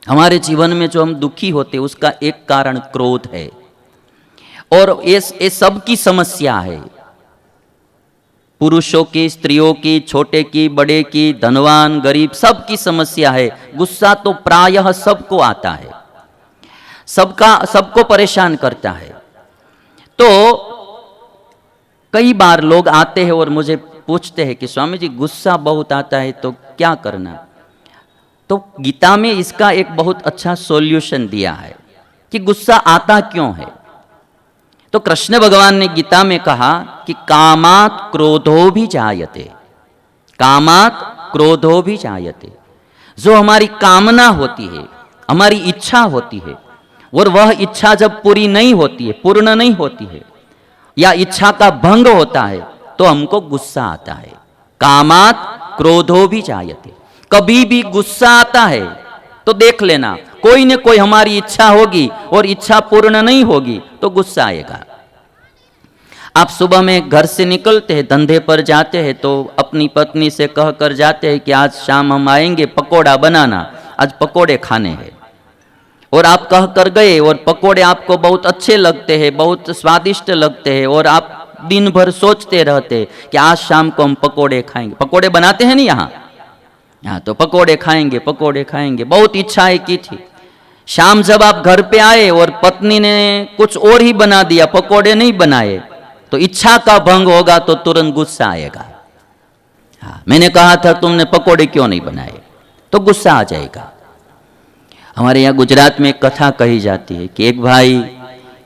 हमारे जीवन में जो हम दुखी होते उसका एक कारण क्रोध है, और ये सबकी समस्या है, पुरुषों की, स्त्रियों की, छोटे की, बड़े की, धनवान गरीब, सबकी समस्या है। गुस्सा तो प्रायः सबको आता है, सबको परेशान करता है। तो कई बार लोग आते हैं और मुझे पूछते हैं कि स्वामी जी गुस्सा बहुत आता है तो क्या करना। तो गीता में इसका एक बहुत अच्छा सॉल्यूशन दिया है कि गुस्सा आता क्यों है। तो कृष्ण भगवान ने गीता में कहा कि कामात् क्रोधो भी जायते, कामात् क्रोधो भी जायते। जो हमारी कामना होती है, हमारी इच्छा होती है, और वह इच्छा जब पूरी नहीं होती है, पूर्ण नहीं होती है, या इच्छा का भंग होता है, तो हमको गुस्सा आता है। कामात् क्रोधो भी जायते। कभी भी गुस्सा आता है तो देख लेना कोई न कोई हमारी इच्छा होगी और इच्छा पूर्ण नहीं होगी तो गुस्सा आएगा। आप सुबह में घर से निकलते हैं, धंधे पर जाते हैं, तो अपनी पत्नी से कह कर जाते हैं कि आज शाम हम आएंगे, पकोड़ा बनाना, आज पकोड़े खाने हैं। और आप कह कर गए और पकोड़े आपको बहुत अच्छे लगते हैं, बहुत स्वादिष्ट लगते हैं, और आप दिन भर सोचते रहते कि आज शाम को हम पकोड़े खाएंगे। पकोड़े बनाते हैं नहीं यहाँ तो पकोड़े खाएंगे, पकोड़े खाएंगे, बहुत इच्छाएं की थी। शाम जब आप घर पे आए और पत्नी ने कुछ और ही बना दिया, पकोड़े नहीं बनाए, तो इच्छा का भंग होगा तो तुरंत गुस्सा आएगा। मैंने कहा था तुमने पकोड़े क्यों नहीं बनाए, तो गुस्सा आ जाएगा। हमारे यहाँ गुजरात में एक कथा कही जाती है कि एक भाई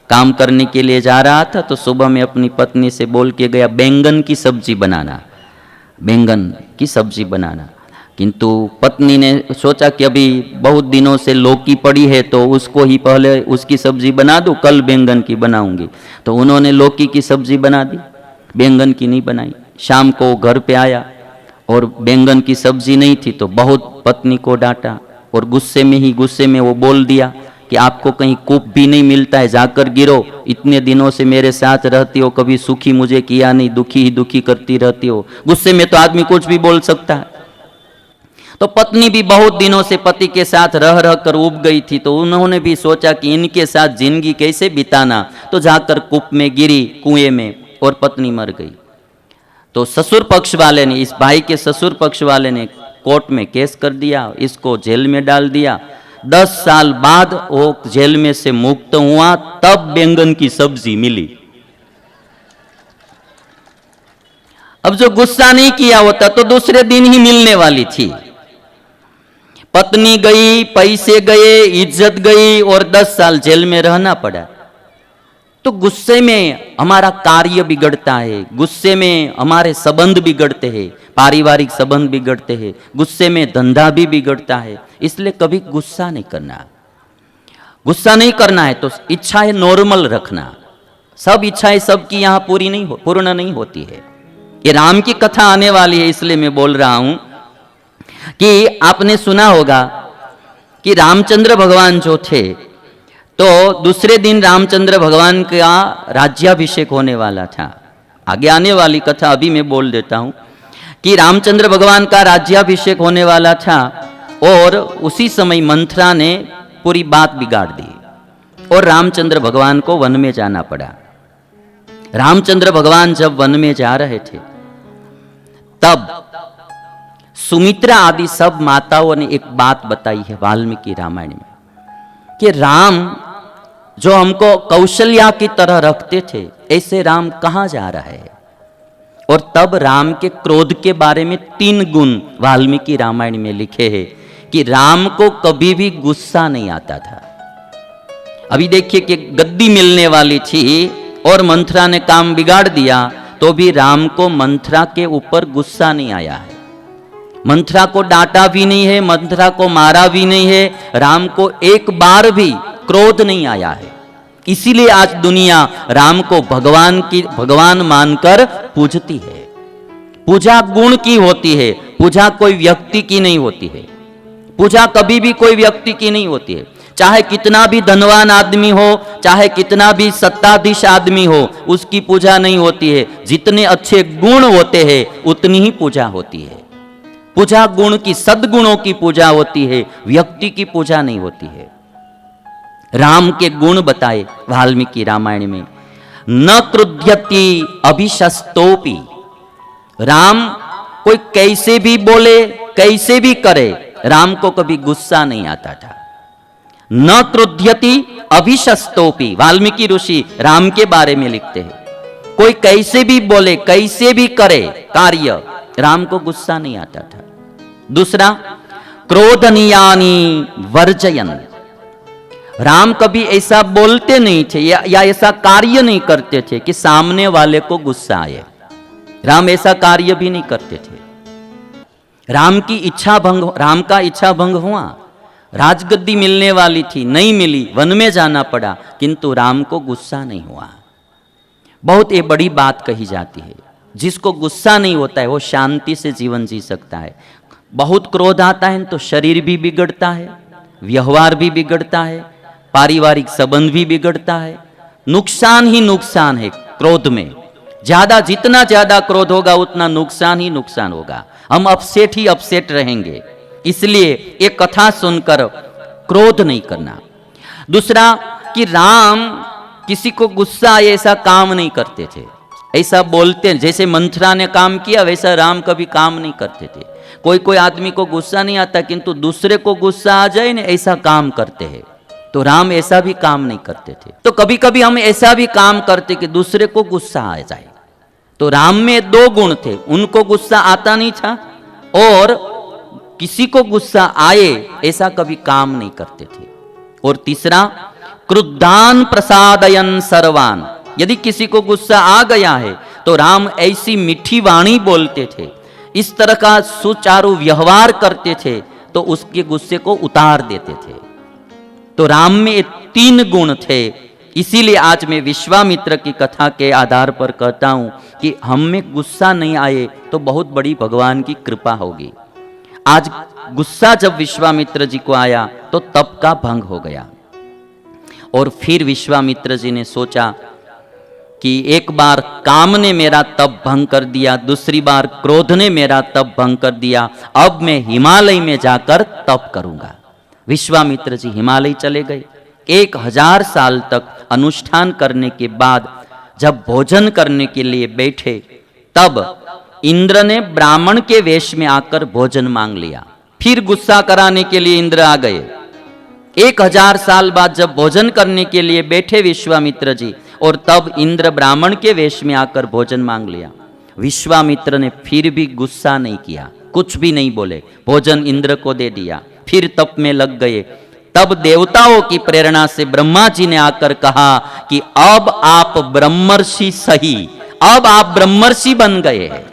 काम करने के लिए जा रहा था, तो सुबह में अपनी पत्नी से बोल के गया बैंगन की सब्जी बनाना, बैंगन की सब्जी बनाना। किंतु पत्नी ने सोचा कि अभी बहुत दिनों से लौकी पड़ी है तो उसको ही पहले उसकी सब्जी बना दूं, कल बैंगन की बनाऊंगी। तो उन्होंने लौकी की सब्जी बना दी, बैंगन की नहीं बनाई। शाम को घर पे आया और बैंगन की सब्जी नहीं थी, तो बहुत पत्नी को डांटा, और गुस्से में वो बोल दिया कि आपको कहीं कूप भी नहीं मिलता है, जाकर गिरो, इतने दिनों से मेरे साथ रहती हो, कभी सुखी मुझे किया नहीं, दुखी ही दुखी करती रहती हो। गुस्से में तो आदमी कुछ भी बोल सकता है। तो पत्नी भी बहुत दिनों से पति के साथ रह रह कर उब गई थी, तो उन्होंने भी सोचा कि इनके साथ जिंदगी कैसे बिताना, तो जाकर कूप में गिरी, कुएं में, और पत्नी मर गई। तो ससुर पक्ष वाले ने, इस भाई के ससुर पक्ष वाले ने कोर्ट में केस कर दिया, इसको जेल में डाल दिया। 10 साल बाद वो जेल में से मुक्त हुआ, तब बैंगन की सब्जी मिली। अब जो गुस्सा नहीं किया होता तो दूसरे दिन ही मिलने वाली थी। पत्नी गई, पैसे गए, इज्जत गई, और 10 साल जेल में रहना पड़ा। तो गुस्से में हमारा कार्य बिगड़ता है, गुस्से में हमारे संबंध बिगड़ते हैं, पारिवारिक संबंध बिगड़ते हैं, गुस्से में धंधा भी बिगड़ता है। इसलिए कभी गुस्सा नहीं करना। गुस्सा नहीं करना है तो इच्छाएं नॉर्मल रखना। सब इच्छाएं सबकी यहाँ पूर्ण नहीं होती है। ये राम की कथा आने वाली है, इसलिए मैं बोल रहा हूं कि आपने सुना होगा कि रामचंद्र भगवान जो थे, तो दूसरे दिन रामचंद्र भगवान का राज्याभिषेक होने वाला था। आगे आने वाली कथा अभी मैं बोल देता हूं कि रामचंद्र भगवान का राज्याभिषेक होने वाला था, और उसी समय मंथरा ने पूरी बात बिगाड़ दी और रामचंद्र भगवान को वन में जाना पड़ा। रामचंद्र भगवान जब वन में जा रहे थे, तब सुमित्रा आदि सब माताओं ने एक बात बताई है वाल्मीकि रामायण में कि राम जो हमको कौशल्या की तरह रखते थे, ऐसे राम कहां जा रहा है। और तब राम के क्रोध के बारे में 3 गुण वाल्मीकि रामायण में लिखे हैं कि राम को कभी भी गुस्सा नहीं आता था। अभी देखिए कि गद्दी मिलने वाली थी और मंथरा ने काम बिगाड़ दिया, तो भी राम को मंथरा के ऊपर गुस्सा नहीं आया है। मंथरा को डांटा भी नहीं है, मंथरा को मारा भी नहीं है, राम को एक बार भी क्रोध नहीं आया है। इसीलिए आज दुनिया राम को भगवान मानकर पूजती है। पूजा गुण की होती है, पूजा कोई व्यक्ति की नहीं होती है। पूजा कभी भी कोई व्यक्ति की नहीं होती है। चाहे कितना भी धनवान आदमी हो, चाहे कितना भी सत्ताधीश आदमी हो, उसकी पूजा नहीं होती है। जितने अच्छे गुण होते हैं उतनी ही पूजा होती है। पूजा गुण की, सद्गुणों की पूजा होती है, व्यक्ति की पूजा नहीं होती है। राम के गुण बताए वाल्मीकि रामायण में। न क्रुध्यति अभिशस्तोपि, राम कोई कैसे भी बोले कैसे भी करे, राम को कभी गुस्सा नहीं आता था। न क्रुध्यति अभिशस्तोपि, वाल्मीकि ऋषि राम के बारे में लिखते हैं, कोई कैसे भी बोले कैसे भी करे कार्य, राम को गुस्सा नहीं आता था। दूसरा, क्रोधनीयानि वर्जयन, राम कभी ऐसा बोलते नहीं थे या ऐसा कार्य नहीं करते थे कि सामने वाले को गुस्सा आए। राम ऐसा कार्य भी नहीं करते थे। राम का इच्छा भंग हुआ, राजगद्दी मिलने वाली थी, नहीं मिली, वन में जाना पड़ा, किंतु राम को गुस्सा नहीं हुआ। बहुत ये बड़ी बात कही जाती है, जिसको गुस्सा नहीं होता है वो शांति से जीवन जी सकता है। बहुत क्रोध आता है तो शरीर भी बिगड़ता है, व्यवहार भी बिगड़ता है, पारिवारिक संबंध भी बिगड़ता है, नुकसान ही नुकसान है क्रोध में। जितना ज्यादा क्रोध होगा उतना नुकसान ही नुकसान होगा, हम अपसेट ही अपसेट रहेंगे। इसलिए ये कथा सुनकर क्रोध नहीं करना। दूसरा कि राम किसी को गुस्सा आए ऐसा काम नहीं करते थे, ऐसा बोलते जैसे मंथरा ने काम किया वैसा राम कभी काम नहीं करते थे। कोई आदमी को गुस्सा नहीं आता किंतु दूसरे को गुस्सा आ जाए ना ऐसा काम करते हैं, तो राम ऐसा भी काम नहीं करते थे। तो कभी कभी हम ऐसा भी काम करते कि दूसरे को गुस्सा आ जाए। तो राम में दो गुण थे, उनको गुस्सा आता नहीं था और किसी को गुस्सा आए ऐसा कभी काम नहीं करते थे। और तीसरा, क्रुद्धान प्रसादयन सर्वान, यदि किसी को गुस्सा आ गया है तो राम ऐसी मीठी वाणी बोलते थे, इस तरह का सुचारू व्यवहार करते थे तो उसके गुस्से को उतार देते थे। तो राम में ये तीन गुण थे। इसीलिए आज मैं विश्वामित्र की कथा के आधार पर कहता हूं कि हम में गुस्सा नहीं आए तो बहुत बड़ी भगवान की कृपा होगी। आज गुस्सा जब विश्वामित्र जी को आया तो तप का भंग हो गया। और फिर विश्वामित्र जी ने सोचा कि एक बार काम ने मेरा तप भंग कर दिया, दूसरी बार क्रोध ने मेरा तप भंग कर दिया, अब मैं हिमालय में जाकर तप करूंगा। विश्वामित्र जी हिमालय चले गए। 1000 साल तक अनुष्ठान करने के बाद जब भोजन करने के लिए बैठे तब इंद्र ने ब्राह्मण के वेश में आकर भोजन मांग लिया। फिर गुस्सा कराने के लिए इंद्र आ गए। 1000 साल बाद जब भोजन करने के लिए बैठे विश्वामित्र जी, और तब इंद्र ब्राह्मण के वेश में आकर भोजन मांग लिया। विश्वामित्र ने फिर भी गुस्सा नहीं किया, कुछ भी नहीं बोले, भोजन इंद्र को दे दिया, फिर तप में लग गए। तब देवताओं की प्रेरणा से ब्रह्मा जी ने आकर कहा कि अब आप ब्रह्मर्षि सही, अब आप ब्रह्मर्षि बन गए हैं।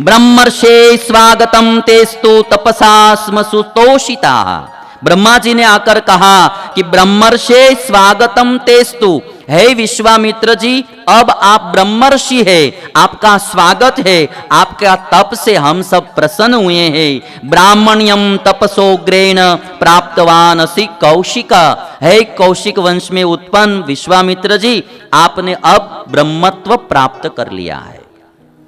ब्रह्मर्षे स्वागतम तेस्तु तपसा स्म सुतोषिता, ब्रह्मा जी ने आकर कहा कि ब्रह्मर्षे स्वागतम तेस्तु, हे विश्वामित्र जी अब आप ब्रह्मर्षि है, आपका स्वागत है, आपका तप से हम सब प्रसन्न हुए हैं। ब्राह्मण्यम तपसोग्रेण प्राप्तवान असि कौशिका, है कौशिक वंश में उत्पन्न विश्वामित्र जी आपने अब ब्रह्मत्व प्राप्त कर लिया है।